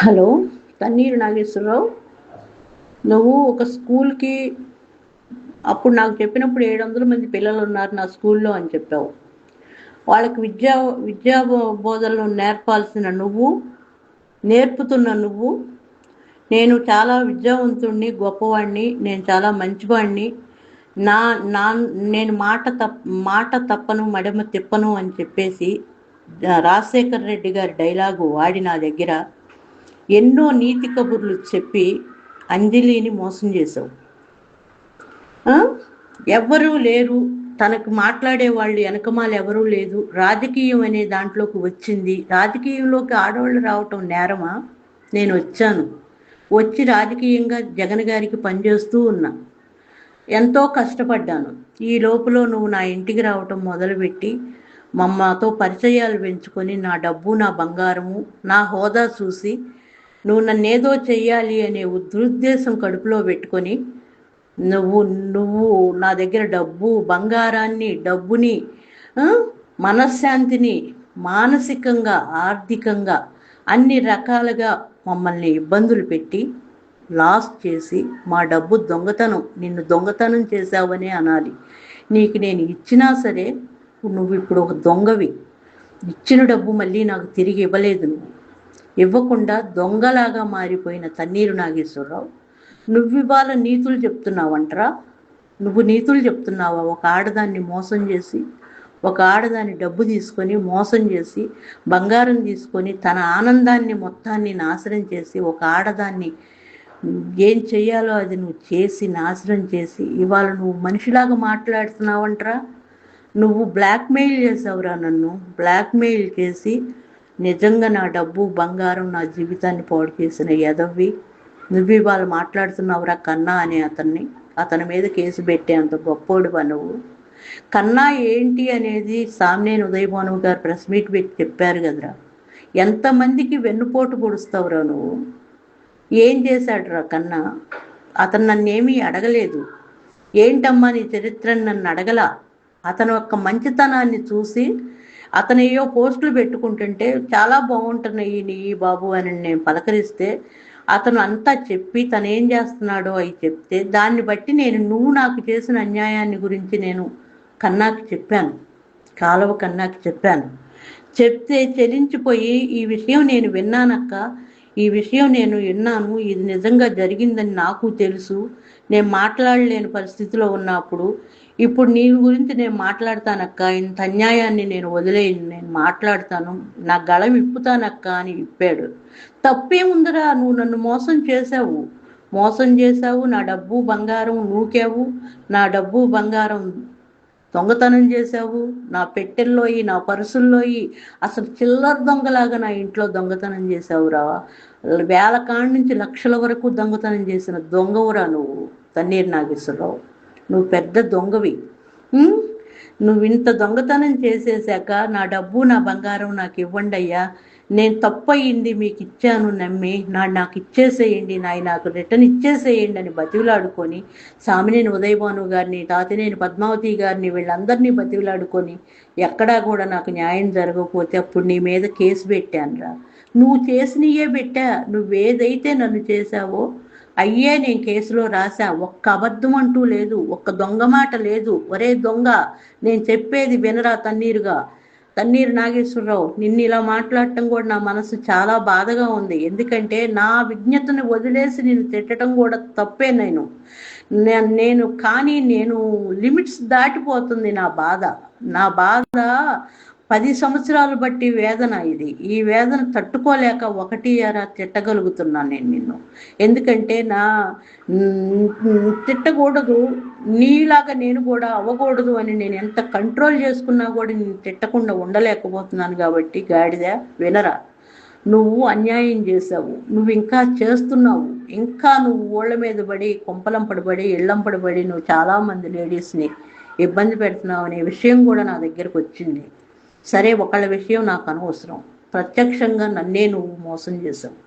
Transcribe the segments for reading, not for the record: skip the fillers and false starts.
Hello, Thanneeru Nageswararao. నువ్వు ఒక స్కూల్కి అప్పుడు నాకు చెప్పినప్పుడు 700 మంది పిల్లలు ఉన్నారు నా స్కూల్లో అని చెప్పావు. వాళ్ళకి విద్యా బోధనలు నేర్పాల్సిన నువ్వు, నేర్పుతున్న నువ్వు, నేను చాలా విద్యావంతుణ్ణి, గొప్పవాణ్ణి, నేను చాలా మంచివాణ్ణి, నా నా నేను మాట తప్పను, మడమ తిప్పను అని చెప్పేసి రాజశేఖర్ రెడ్డి గారి డైలాగు వాడి నా దగ్గర ఎన్నో నీతి కబుర్లు చెప్పి అంజలిని మోసం చేశావు. ఎవ్వరూ లేరు, తనకు మాట్లాడే వాళ్ళు వెనకమాల ఎవరూ లేదు, రాజకీయం అనే దాంట్లోకి వచ్చింది. రాజకీయంలోకి ఆడవాళ్ళు రావటం నేరమా? నేను వచ్చి రాజకీయంగా జగన్ గారికి పనిచేస్తూ ఉన్నా, ఎంతో కష్టపడ్డాను. ఈ లోపల నువ్వు నా ఇంటికి రావటం మొదలుపెట్టి మాతో పరిచయాలు పెంచుకొని నా డబ్బు, నా బంగారము, నా హోదా చూసి నువ్వు నన్నేదో చెయ్యాలి అనే దురుద్దేశం కడుపులో పెట్టుకొని నువ్వు నువ్వు నా దగ్గర డబ్బుని, మనశ్శాంతిని, మానసికంగా, ఆర్థికంగా అన్ని రకాలుగా మమ్మల్ని ఇబ్బందులు పెట్టి లాస్ చేసి మా డబ్బు నిన్ను దొంగతనం చేశావనే అనాలి. నీకు నేను ఇచ్చినా సరే నువ్వు ఇప్పుడు ఒక దొంగవి. ఇచ్చిన డబ్బు మళ్ళీ నాకు తిరిగి ఇవ్వలేదు. నువ్వు ఇవ్వకుండా దొంగలాగా మారిపోయిన తన్నీరు నాగేశ్వరరావు, నువ్వు ఇవాళ నీతులు చెప్తున్నావంటరా? నువ్వు నీతులు చెప్తున్నావా? ఒక ఆడదాన్ని మోసం చేసి, ఒక ఆడదాన్ని డబ్బు తీసుకొని మోసం చేసి, బంగారం తీసుకొని తన ఆనందాన్ని మొత్తాన్ని నాశనం చేసి, ఒక ఆడదాన్ని ఏం చెయ్యాలో అది నువ్వు చేసి నాశనం చేసి ఇవాళ నువ్వు మనిషిలాగా మాట్లాడుతున్నావంటరా? నువ్వు బ్లాక్మెయిల్ చేసావురా, నన్ను బ్లాక్మెయిల్ చేసి నిజంగా నా డబ్బు, బంగారం, నా జీవితాన్ని పాడు చేసిన ఎదవ్వి నువ్వు ఇవాళ మాట్లాడుతున్నావురా. కన్నా అనే అతని మీద కేసు పెట్టే అంత గొప్పోడువా నువ్వు? కన్నా ఏంటి అనేది సామ్నేని ఉదయభాను గారు ప్రెస్ మీట్ పెట్టి చెప్పారు కదరా. ఎంతమందికి వెన్నుపోటు పొడుస్తావురా నువ్వు? ఏం చేశాడురా కన్నా? అతను నన్నేమీ అడగలేదు. ఏంటమ్మా నీ చరిత్రను నన్ను అడగలా. అతను యొక్క మంచితనాన్ని చూసి అతను ఏయో పోస్టులు పెట్టుకుంటుంటే చాలా బాగుంటున్నాయి నీ బాబు అని నేను పలకరిస్తే అతను అంతా చెప్పి తను ఏం చేస్తున్నాడో అవి చెప్తే దాన్ని బట్టి నువ్వు నాకు చేసిన అన్యాయాన్ని గురించి నేను కన్నాకి చెప్పాను, కాలువ కన్నాకి చెప్పాను. చెప్తే చెలించిపోయి ఈ విషయం నేను విన్నానక్క, ఈ విషయం నేను విన్నాను, ఇది నిజంగా జరిగిందని నాకు తెలుసు, నేను మాట్లాడలేని పరిస్థితిలో ఉన్నప్పుడు ఇప్పుడు నీ గురించి నేను మాట్లాడతానక్క, ఇంత అన్యాయాన్ని నేను వదిలేయను, నేను మాట్లాడతాను, నా గళం ఇప్పుతానక్క అని ఇప్పాడు. తప్పేముందిరా? నువ్వు నన్ను మోసం చేశావు, నా డబ్బు బంగారం నూకావు, నా డబ్బు బంగారం దొంగతనం చేశావు, నా పెట్టెల్లోయి, నా పరుసుల్లోయి, అసలు చిల్లర దొంగలాగా నా ఇంట్లో దొంగతనం చేశావురా. వేల కాడి నుంచి లక్షల వరకు దొంగతనం చేసిన దొంగవురా నువ్వు తన్నీరు నాగేశ్వరరావు. నువ్వు పెద్ద దొంగవి. నువ్వు ఇంత దొంగతనం చేసేసాక నా డబ్బు, నా బంగారం నాకు ఇవ్వండి అయ్యా, నేను తప్పయింది మీకు ఇచ్చాను నమ్మి నాకు ఇచ్చేసేయండి, నాకు రిటర్న్ ఇచ్చేసేయండి అని బతివులాడుకొని సామినేని ఉదయభాను గారిని, తాతినేని పద్మావతి గారిని, వీళ్ళందరినీ బతివులాడుకొని ఎక్కడా కూడా నాకు న్యాయం జరగకపోతే అప్పుడు నీ మీద కేసు పెట్టానురా. నువ్వు చేసినయే పెట్టా. నువ్వేదైతే నన్ను చేశావో అయ్యే నేను కేసులో రాశా. ఒక్క అబద్ధం అంటూ లేదు, ఒక్క దొంగ మాట లేదు. ఒరే దొంగ, నేను చెప్పేది వినరా తన్నీరు నాగేశ్వరరావు. నిన్ను ఇలా మాట్లాడటం కూడా నా మనసు చాలా బాధగా ఉంది. ఎందుకంటే నా విజ్ఞతను వదిలేసి నిన్ను తిట్టడం కూడా తప్పే. నేను లిమిట్స్ దాటిపోతుంది నా బాధ 10 సంవత్సరాలు బట్టి వేదన ఇది. ఈ వేదన తట్టుకోలేక ఒకటి అరా తిట్టగలుగుతున్నాను నేను నిన్ను. ఎందుకంటే తిట్టకూడదు, నీలాగా నేను కూడా అవ్వకూడదు అని నేను ఎంత కంట్రోల్ చేసుకున్నా కూడా నేను తిట్టకుండా ఉండలేకపోతున్నాను. కాబట్టి గాడిద వినరా, నువ్వు అన్యాయం చేశావు, నువ్వు ఇంకా చేస్తున్నావు, ఇంకా నువ్వు ఊళ్ళ మీద పడి, కొంపలంపడబడి, ఇళ్ళంపడబడి నువ్వు చాలామంది లేడీస్ని ఇబ్బంది పెడుతున్నావు అనే విషయం కూడా నా దగ్గరకు వచ్చింది. సరే, ఒకళ్ళ విషయం నాకు అనవసరం. ప్రత్యక్షంగా నన్నే నువ్వు మోసం చేసావు.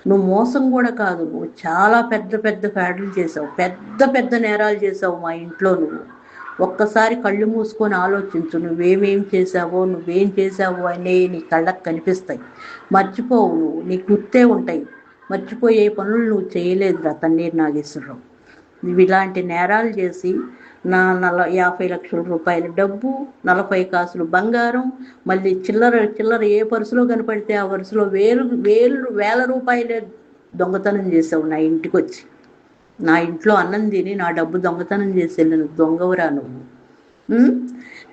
నువ్వు మోసం కూడా కాదు, నువ్వు చాలా పెద్ద ఫ్యాడ్లు చేసావు, పెద్ద నేరాలు చేసావు మా ఇంట్లో. నువ్వు ఒక్కసారి కళ్ళు మూసుకొని ఆలోచించు, నువ్వేం చేసావో అనే నీ కళ్ళకు కనిపిస్తాయి. మర్చిపోవు, నువ్వు నీ గుర్తే ఉంటాయి. మర్చిపోయే పనులు నువ్వు చేయలేదురా తన్నీరు నాగేశ్వరరావు. నువ్వు ఇలాంటి నేరాలు చేసి నా 50 లక్షల రూపాయల డబ్బు, 40 కాసులు బంగారం, మళ్ళీ చిల్లర చిల్లర ఏ పరుసులో కనపడితే ఆ వరుసలో వేల రూపాయలే దొంగతనం చేసావు నా ఇంటికి వచ్చి. నా ఇంట్లో అన్నం తిని నా డబ్బు దొంగతనం చేసి వెళ్ళిన దొంగవరా నువ్వు.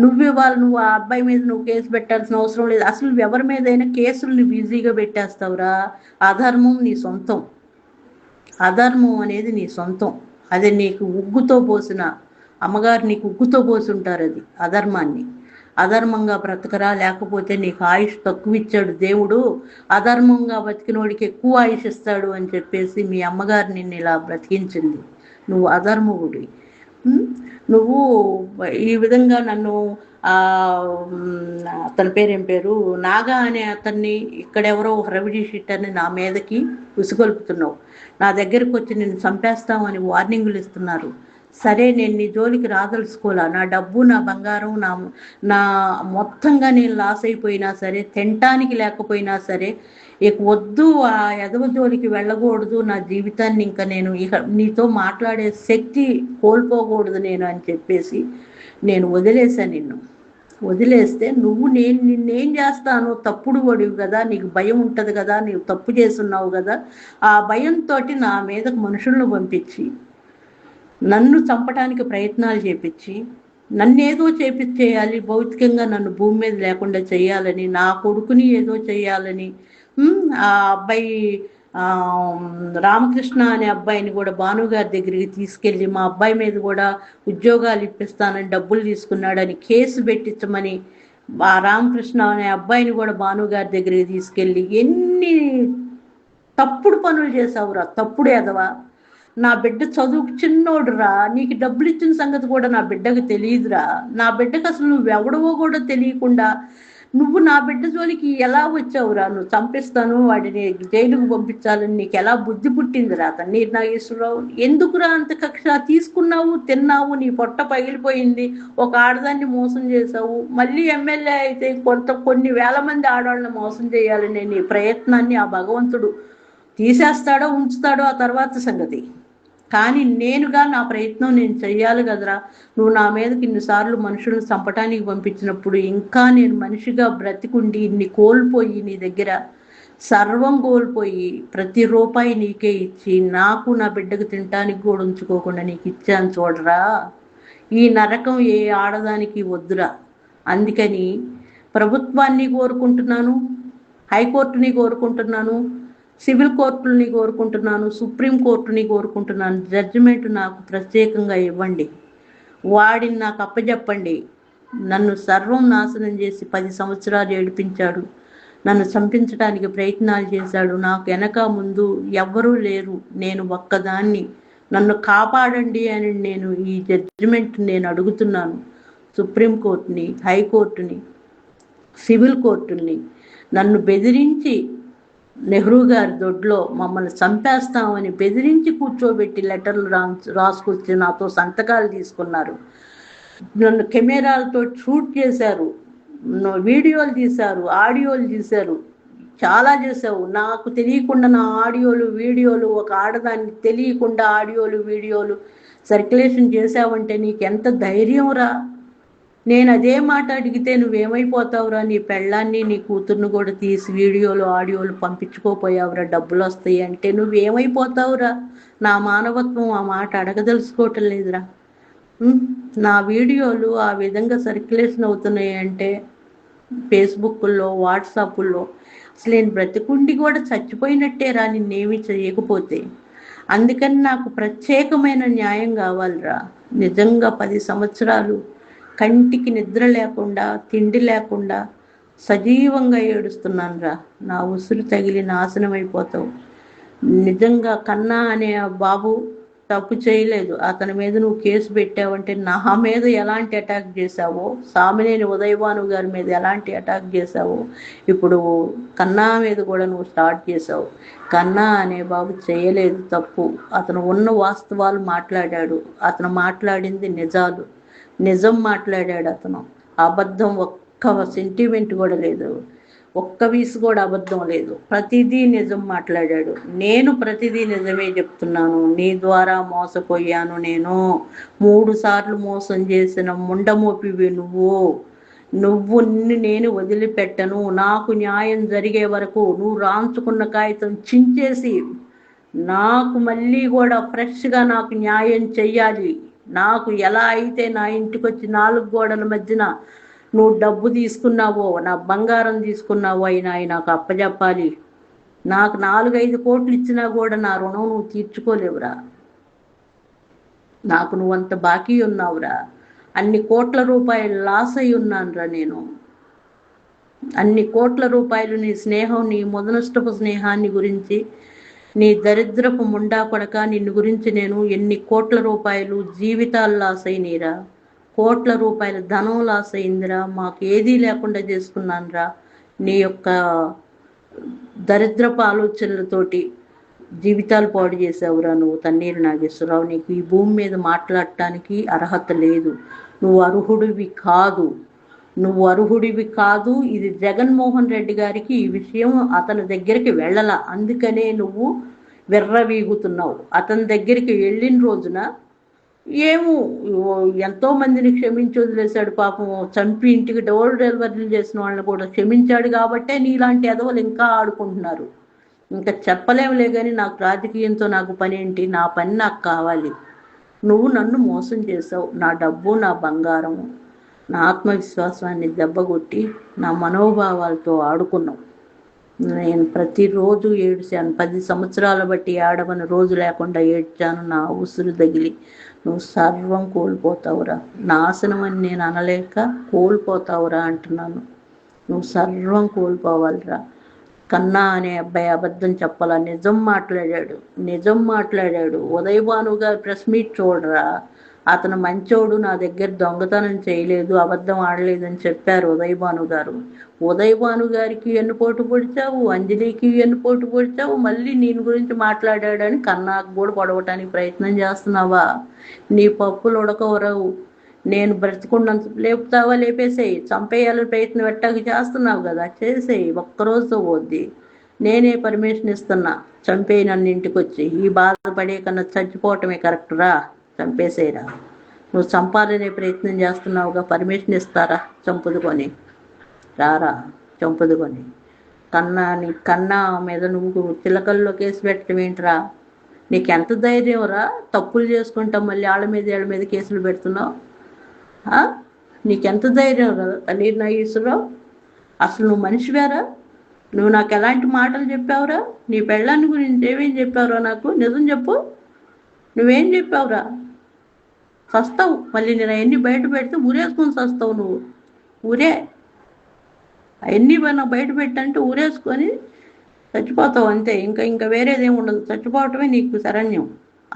నువ్వు ఆ అబ్బాయి మీద నువ్వు కేసు పెట్టాల్సిన అవసరం లేదు. అసలు ఎవరి మీదైనా కేసులు నువ్వు ఈజీగా పెట్టేస్తావురా. అధర్మం నీ సొంతం, అధర్మం అనేది నీ సొంతం. అది నీకు ఉగ్గుతో పోసిన అమ్మగారు నీకు ఉగ్గుతో పోసి ఉంటారు అది అధర్మాన్ని. అధర్మంగా బ్రతకరా, లేకపోతే నీకు ఆయుష్ తక్కువ ఇచ్చాడు దేవుడు, అధర్మంగా బతికినోడికి ఎక్కువ ఆయుష్ ఇస్తాడు అని చెప్పేసి మీ అమ్మగారు నిన్ను ఇలా బ్రతికించింది. నువ్వు అధర్మగుడి. నువ్వు ఈ విధంగా నన్ను అతని పేరేం పేరు నాగా అనే అతన్ని ఇక్కడెవరో రెవెన్యూ షీటర్ని నా మీదకి ఉసుగొల్పుతున్నావు. నా దగ్గరకు వచ్చి నిన్ను చంపేస్తామని వార్నింగులు ఇస్తున్నారు. సరే, నేను నీ జోలికి రాదలుచుకోలే. నా డబ్బు, నా బంగారం, నా మొత్తంగా నేను లాస్ అయిపోయినా సరే, తినటానికి లేకపోయినా సరే, ఇక వద్దు, ఆ ఎదవ జోలికి వెళ్ళకూడదు. నా జీవితాన్ని ఇంకా నేను నీతో మాట్లాడే శక్తి కోల్పోకూడదు నేను అని చెప్పేసి నేను వదిలేశాను. నిన్ను వదిలేస్తే నిన్నేం చేస్తాను, తప్పుడు వాడివి కదా, నీకు భయం ఉంటుంది కదా, నీవు తప్పు చేస్తున్నావు కదా, ఆ భయంతో నా మీదకు మనుషులను పంపించి నన్ను చంపడానికి ప్రయత్నాలు చేపించి నన్నేదో చేయాలి, భౌతికంగా నన్ను భూమి మీద లేకుండా చేయాలని, నా కొడుకుని ఏదో చేయాలని, ఆ అబ్బాయి రామకృష్ణ అనే అబ్బాయిని కూడా భానుగారి దగ్గరికి తీసుకెళ్ళి మా అబ్బాయి మీద కూడా ఉద్యోగాలు ఇప్పిస్తానని డబ్బులు తీసుకున్నాడని కేసు పెట్టించమని ఆ రామకృష్ణ అనే అబ్బాయిని కూడా భానుగారి దగ్గరికి తీసుకెళ్ళి ఎన్ని తప్పుడు పనులు చేసావురా, తప్పుడు ఎదవా. నా బిడ్డ చదువుకు చిన్నోడురా, నీకు డబ్బులు ఇచ్చిన సంగతి కూడా నా బిడ్డకు తెలియదురా. నా బిడ్డకు అసలు నువ్వెవడవో కూడా తెలియకుండా నువ్వు నా బిడ్డ జోలికి ఎలా వచ్చావురా. నువ్వు చంపిస్తాను, వాడిని జైలుకు పంపించాలని నీకు ఎలా బుద్ధి పుట్టిందిరా తన్నీరు నాగేశ్వరరావు. ఎందుకురా అంత కక్ష తీసుకున్నావు, తిన్నావు, నీ పొట్ట పగిలిపోయింది, ఒక ఆడదాన్ని మోసం చేసావు. మళ్ళీ ఎమ్మెల్యే అయితే కొన్ని వేల మంది ఆడవాళ్ళని మోసం చేయాలనే నీ ప్రయత్నాన్ని ఆ భగవంతుడు తీసేస్తాడో ఉంచుతాడో ఆ తర్వాత సంగతి. కానీ నేనుగా నా ప్రయత్నం నేను చెయ్యాలి కదరా. నువ్వు నా మీదకి ఇన్నిసార్లు మనుషులను చంపటానికి పంపించినప్పుడు ఇంకా నేను మనిషిగా బ్రతికుండి ఇన్ని కోల్పోయి నీ దగ్గర సర్వం కోల్పోయి ప్రతి రూపాయి నీకే ఇచ్చి నాకు నా బిడ్డకు తినటానికి కూడా ఉంచుకోకుండా నీకు ఇచ్చాను చూడరా. ఈ నరకం ఏ ఆడదానికి వద్దురా. అందుకని ప్రభుత్వాన్ని కోరుకుంటున్నాను, హైకోర్టుని కోరుకుంటున్నాను, సివిల్ కోర్టుని కోరుకుంటున్నాను, సుప్రీం కోర్టుని కోరుకుంటున్నాను. జడ్జిమెంట్ నాకు ప్రత్యేకంగా ఇవ్వండి, వాడిని నాకు అప్పచెప్పండి. నన్ను సర్వం నాశనం చేసి 10 సంవత్సరాలు ఏడిపించాడు, నన్ను చంపించడానికి ప్రయత్నాలు చేశాడు. నాకు వెనక ముందు ఎవ్వరూ లేరు, నేను ఒక్కదాన్ని. నన్ను కాపాడండి అని నేను ఈ జడ్జిమెంట్ నేను అడుగుతున్నాను. సుప్రీం కోర్టుని, హైకోర్టుని, సివిల్ కోర్టుని. నన్ను బెదిరించి నెహ్రూ గారి దొడ్లో మమ్మల్ని చంపేస్తామని బెదిరించి కూర్చోబెట్టి లెటర్లు రాసుకొచ్చి నాతో సంతకాలు తీసుకున్నారు. నన్ను కెమెరాలతో షూట్ చేశారు, వీడియోలు తీశారు, ఆడియోలు తీశారు, చాలా చేసావు. నాకు తెలియకుండా నా ఆడియోలు వీడియోలు, ఒక ఆడదాన్ని తెలియకుండా ఆడియోలు వీడియోలు సర్క్యులేషన్ చేసావంటే నీకు ఎంత ధైర్యం రా. నేను అదే మాట అడిగితే నువ్వేమైపోతావురా, నీ పెళ్ళాన్ని నీ కూతుర్ని కూడా తీసి వీడియోలు ఆడియోలు పంపించుకోపోయావురా, డబ్బులు వస్తాయి అంటే నువ్వేమైపోతావురా. నా మానవత్వం ఆ మాట అడగదలుచుకోవటం లేదురా. నా వీడియోలు ఆ విధంగా సర్క్యులేషన్ అవుతున్నాయి అంటే ఫేస్బుక్లో, వాట్సాప్లో, అసలు నేను బ్రతికుండి కూడా చచ్చిపోయినట్టేరా నిన్నేమి చేయకపోతే. అందుకని నాకు ప్రత్యేకమైన న్యాయం కావాలిరా. నిజంగా 10 సంవత్సరాలు కంటికి నిద్ర లేకుండా, తిండి లేకుండా సజీవంగా ఏడుస్తున్నాను రా. నా ఉసురు తగిలి నాశనం అయిపోతావు. నిజంగా కన్నా అనే బాబు తప్పు చేయలేదు, అతని మీద నువ్వు కేసు పెట్టావంటే నా మీద ఎలాంటి అటాక్ చేశావో, సామినేని ఉదయభాను గారి మీద ఎలాంటి అటాక్ చేశావో ఇప్పుడు కన్నా మీద కూడా నువ్వు స్టార్ట్ చేశావు. కన్నా అనే బాబు చేయలేదు తప్పు, అతను ఉన్న వాస్తవాలు మాట్లాడాడు, అతను మాట్లాడింది నిజాలు, నిజం మాట్లాడాడు. అతను అబద్ధం ఒక్క సెంటిమెంట్ కూడా లేదు. ఒక్క వీసు కూడా అబద్ధం లేదు. ప్రతిదీ నిజం మాట్లాడాడు. నేను ప్రతిదీ నిజమే చెప్తున్నాను. నీ ద్వారా మోసపోయాను నేను. 3 సార్లు మోసం చేసిన ముండమోపివి నువ్వు. నిన్ను నేను వదిలిపెట్టను. నాకు న్యాయం జరిగే వరకు నువ్వు రాంచుకున్న కాగితం చించేసి నాకు మళ్ళీ కూడా ఫ్రెష్గా నాకు న్యాయం చెయ్యాలి. నాకు ఎలా అయితే నా ఇంటికి వచ్చి 4 గోడల మధ్యన నువ్వు డబ్బు తీసుకున్నావో, నా బంగారం తీసుకున్నావో అయినా నాకు అప్పచెప్పాలి. నాకు 4-5 కోట్లు ఇచ్చినా కూడా నా రుణం నువ్వు తీర్చుకోలేవురా. నాకు నువ్వంత బాకీ ఉన్నావురా. అన్ని కోట్ల రూపాయలు లాస్ అయి ఉన్నానురా నేను. అన్ని కోట్ల రూపాయలు నీ స్నేహం, నీ మొదనష్టపు స్నేహాన్ని గురించి, నీ దరిద్రపు ముండా కొడక నిన్ను గురించి నేను ఎన్ని కోట్ల రూపాయలు జీవితాలు లాస్ అయినరా. కోట్ల రూపాయల ధనం లాస్ అయిందిరా. మాకు ఏదీ లేకుండా చేసుకున్నానురా. నీ యొక్క దరిద్రపు ఆలోచనలతోటి జీవితాలు పాడు చేసావురా నువ్వు. తన్నీరు నాగేశ్వరరావు, నీకు ఈ భూమి మీద మాట్లాడటానికి అర్హత లేదు. నువ్వు అర్హుడివి కాదు. నువ్వు అర్హుడివి కాదు. ఇది జగన్మోహన్ రెడ్డి గారికి ఈ విషయం అతని దగ్గరికి వెళ్ళాల. అందుకనే నువ్వు విర్రవీగుతున్నావు. అతని దగ్గరికి వెళ్ళిన రోజున ఏమో ఎంతో మందిని క్షమించి వదిలేశాడు పాపం. చంపి ఇంటికి డోర్ డెలివరీలు చేసిన వాళ్ళని కూడా క్షమించాడు. కాబట్టే నీలాంటి ఎదవలు ఇంకా ఆడుకుంటున్నారు. ఇంకా చెప్పలేములే కానీ నాకు రాజకీయంతో నాకు పని ఏంటి? నా పని నాకు కావాలి. నువ్వు నన్ను మోసం చేసావు. నా డబ్బు, నా బంగారము, నా ఆత్మవిశ్వాసాన్ని దెబ్బకొట్టి నా మనోభావాలతో ఆడుకున్నావు. నేను ప్రతిరోజు ఏడ్చాను. 10 సంవత్సరాల బట్టి ఏడవని రోజు లేకుండా ఏడ్చాను. నా ఉసురు తగిలి నువ్వు సర్వం కోల్పోతావురా. నాశనం అని నేను అనలేక కోల్పోతావురా అంటున్నాను. నువ్వు సర్వం కోల్పోవాలిరా. కన్నా అనే అబ్బాయి అబద్ధం చెప్పాలా? నిజం మాట్లాడాడు. ఉదయ్ భాను గారు ప్రెస్ మీట్ చూడరా. అతను మంచోడు, నా దగ్గర దొంగతనం చేయలేదు, అబద్ధం ఆడలేదని చెప్పారు ఉదయ్ భాను గారు. ఉదయ్ భాను గారికి ఎన్నుపోటు పొడిచావు, అంజలికి ఎన్నుపోటు పొడిచావు. మళ్ళీ నేను గురించి మాట్లాడాడని కన్నాకు కూడా పొడవటానికి ప్రయత్నం చేస్తున్నావా? నీ పప్పులు ఉడకవరవు. నేను బ్రతికున్నంత లేపుతావా? లేపేసేయి. చంపేయాలని ప్రయత్నం పెట్టాక చేస్తున్నావు కదా, చేసేయి. ఒక్కరోజుతో పోద్ది. నేనే పర్మిషన్ ఇస్తున్నా. చంపేయి నన్ను ఇంటికి వచ్చి. ఈ బాధపడే కన్నా చచ్చిపోవటమే కరెక్ట్ రా. చంపేసేయరా. నువ్వు చంపాలనే ప్రయత్నం చేస్తున్నావుగా, పర్మిషన్ ఇస్తారా? చంపుదుకొని రారా, చంపుదుకొని. కన్నా మీద నువ్వు చిలకల్లో కేసు పెట్టడం ఏంట్రా? నీకెంత ధైర్యం రా? తప్పులు చేసుకుంటావు మళ్ళీ వాళ్ళ మీద కేసులు పెడుతున్నావు. నీకెంత ధైర్యం రా తన్నీరు నాగేశ్వరరావు? అసలు నువ్వు మనిషివేరా? నువ్వు నాకు ఎలాంటి మాటలు చెప్పావురా? నీ పెళ్ళాన్ని గురించి ఏమేం చెప్పావురా? నాకు నిజం చెప్పు. నువ్వేం చెప్పావురా? సస్తావు. మళ్ళీ నేను అవన్నీ బయట పెడితే ఊరేసుకొని సస్తావు నువ్వు. అవన్నీ నాకు బయట పెట్టంటే ఊరేసుకొని చచ్చిపోతావు అంతే. ఇంకా వేరేదేం ఉండదు. చచ్చిపోవటమే నీకు శరణ్యం.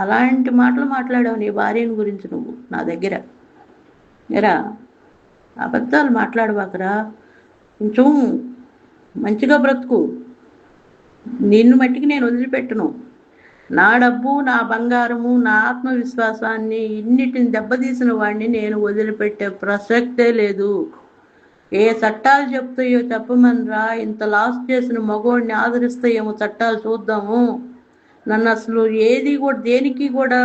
అలాంటి మాటలు మాట్లాడావు నీ భార్యని గురించి నువ్వు నా దగ్గర. ఎరా, అబద్ధాలు మాట్లాడబాకరా. కొంచెం మంచిగా బ్రతుకు. నిన్ను మట్టికి నేను వదిలిపెట్టను. నా డబ్బు, నా బంగారము, నా ఆత్మవిశ్వాసాన్ని ఇన్నిటిని దెబ్బతీసిన వాడిని నేను వదిలిపెట్టే ప్రసక్తే లేదు. ఏ చట్టాలు చెప్తాయో చెప్పమనరా. ఇంత లాస్ చేసిన మగోడిని ఆదరిస్తాయేమో చట్టాలు, చూద్దాము. నన్ను అసలు ఏది కూడా దేనికి కూడా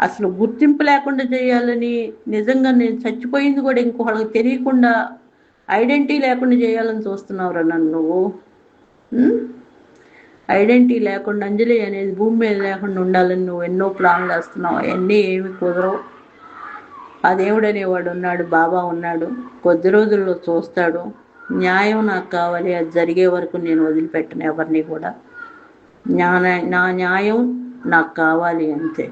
అసలు గుర్తింపు లేకుండా చేయాలని, నిజంగా నేను చచ్చిపోయింది కూడా ఇంకొకళ్ళకి తెలియకుండా ఐడెంటిటీ లేకుండా చేయాలని చూస్తున్నావురా నన్ను నువ్వు. ఐడెంటిటీ లేకుండా, అంజలి అనేది భూమి మీద లేకుండా ఉండాలని నువ్వు ఎన్నో ప్లాన్లు వేస్తున్నావు. అవన్నీ ఏమి కుదరవు. ఆ దేవుడు అనేవాడు ఉన్నాడు, బాబా ఉన్నాడు. కొద్ది రోజుల్లో చూస్తాడు. న్యాయం నాకు కావాలి. అది జరిగే వరకు నేను వదిలిపెట్టను ఎవరిని కూడా. నా న్యాయం నాకు కావాలి అంతే.